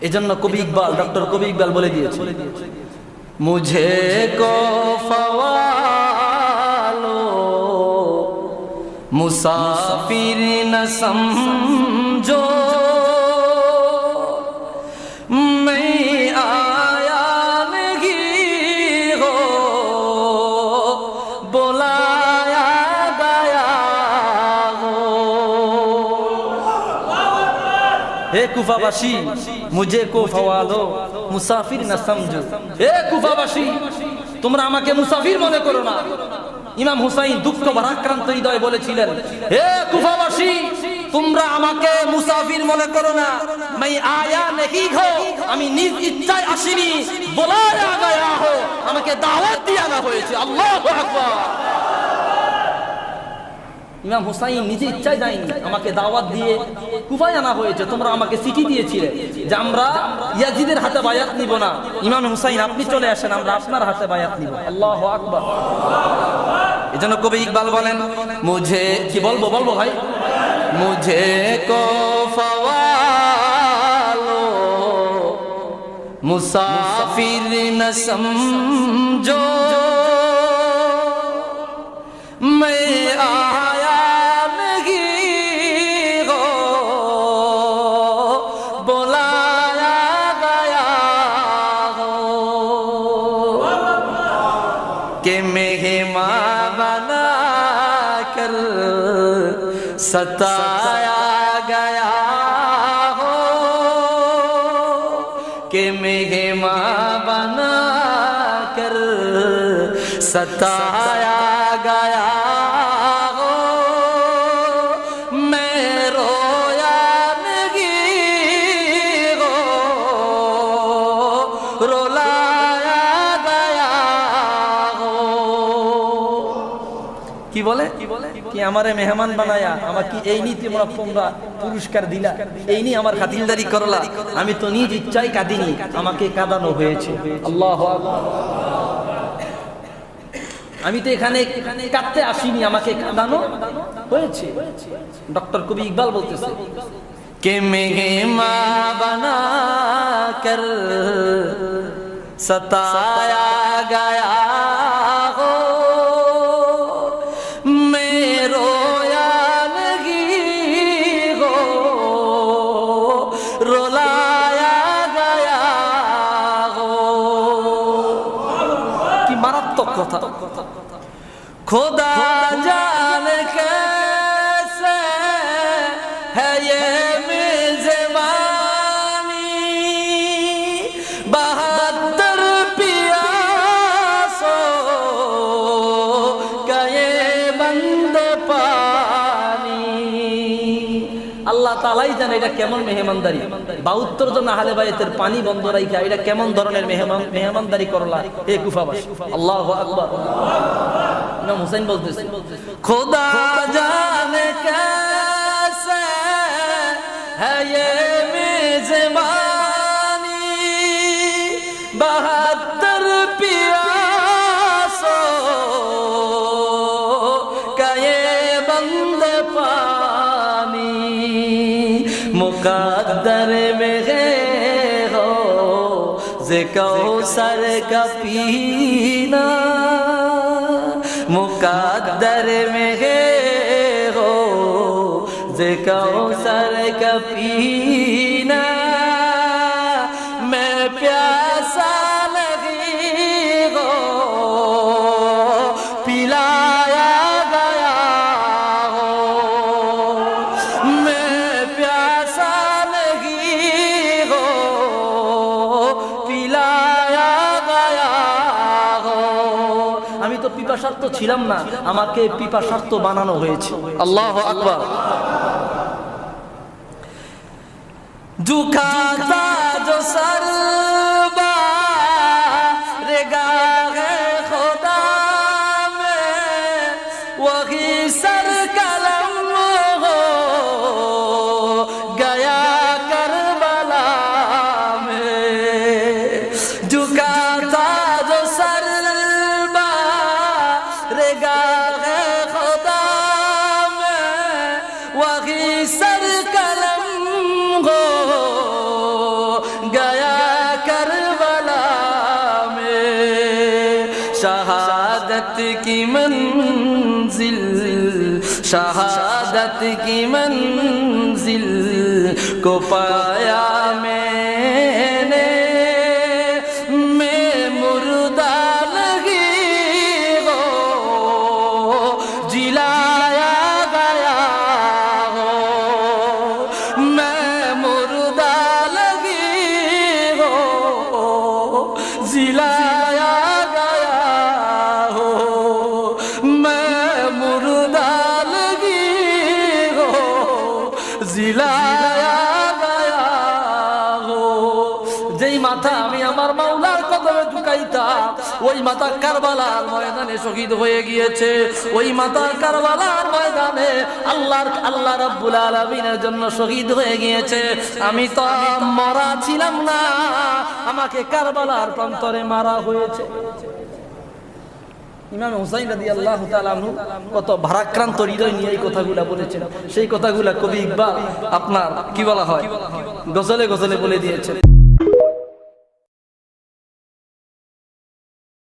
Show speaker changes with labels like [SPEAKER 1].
[SPEAKER 1] এজন্য কবি ইকবাল, ডক্টর কবি ইকবাল বলে দিয়েছে, মুঝে কো ফওয়ালো মুসাফির ন সমঝো, मैं आया नहीं हो बुलाया गया हो। हे कुफावासी मुझे को फवालो मुसाफिर न समझो। हे कुफावासी তোমরা আমাকে মুসাফির মনে করো না। ইমাম হুসাইন দুঃখ ভারাক্রান্ত হৃদয়ে বলেছিলেন, হে কুফাবাসী তোমরা আমাকে মুসাফির মনে করো না। मैं आया नहीं हो, আমি নিজ ইচ্ছায় আসিনি, বুলায়া গয়া হো, আমাকে দাওয়াত দিয়ে আনা হয়েছে। আল্লাহু আকবার। ইমাম হুসাইন নিজে ইচ্ছায় যায়নি, আমাকে দাওয়াত দিয়ে কুফায় আনা হয়েছে। তোমরা আমাকে চিঠি দিয়েছিলে যে আমরা ইয়াজিদের হাতে বায়াত নিব না, ইমাম হুসাইন আপনি চলে আসেন, আমরা আপনার হাতে বায়াত নিব। আল্লাহু আকবার। এজন্য কবি ইকবাল বলেন, মুঝে কি বলবো ভাই, মুঝে কো ফওয়ালো মুসাফির ন সমঝো, मैं आया नहीं हो बुलाया गया हो, कि मेहमान बना कर सताया गया हो, कि मेहमान बना कर सताया गया हो, मैं रोया नहीं हो रुलाया गया हो। কি বলে কি আমারে মেহমান বানায়া আমাকে এই নি তোমরা পুরস্কার দিলা, এই নি আমার খাতিরদারি করলা, আমি তো নিজ ইচ্ছায় কাঁদিনি, আমাকে কাঁদানো হয়েছে। আল্লাহু আকবার। আমি তো এখানে কাঁদতে আসিনি, আমাকে কাঁদানো হয়েছে। ডক্টর কবি ইকবাল বলতেছে, কে মেহমান বানা কর সতায়া গয়া হো, मैं रोया नहीं हो रुलाया गया हो। কি মারাত্মক কথা। खुदा जाने कैसे है ये मेज़बानी, बहत्तर प्यासों का ये बंद पानी। আল্লাহ তাআলাই জানে এটা কেমন মেহমানদারি। ৭২ জন আহলে বাইতের পানি বন্ধ রাখা এটা কেমন ধরনের মেহমানদারি করলা হে কুফাবাসী। আল্লাহু আকবার। ইমাম হুসাইন বলতেছে, খোদা জানে कैसे है ये मेज़बानी, ৭২ प्यासों का ये बंद पानी, मुकद्दर में हो ज़े कौसर का पीना, मुकद्दर में हो ज़े कौसर का पीना, मैं प्यासा नहीं हो पिलाया गया हो, मैं प्यासा नहीं हो पिलाया गया हो। আমি তো পিপাসার্ত ছিলাম না, আমাকে পিপাসার্ত বানানো হয়েছে। আল্লাহু আকবার। झुका था जो सर बारगाहे खुदा में, वही सर कलम हो गया करबला में। झुका था जो सर बारगाहे खुदा में, वही सर कलम हो की मंजिल, शहादत की मंजिल को पाया मैंने, मैं मुर्दा लगी हो जिलाया गया हो, मैं मुर्दा लगी हो जिलाया गया हो, मैं मुर्दा लगी हो जिलाया गया हो। যেই মাথা আমি আমার মাওলার কদমে ঝুঁকাইতাম, ওই মাথা কারবালার ময়দানে শহীদ হয়ে গিয়েছে। ওই মাথা কারবালার ময়দানে আল্লাহ রাব্বুল আলামিনের জন্য শহীদ হয়ে গিয়েছে। আমি তো মরা ছিলাম না, আমাকে কারবালার প্রান্তরে মারা হয়েছে। ইমাম হুসাইন রাদিয়াল্লাহু তাআলা আনহু কত ভারাক্রান্ত হৃদয় নিয়ে এই কথাগুলা বলেছেন। সেই কথাগুলা কবি ইকবাল আপনার কি বলা হয়, গজলে গজলে বলে দিয়েছেন।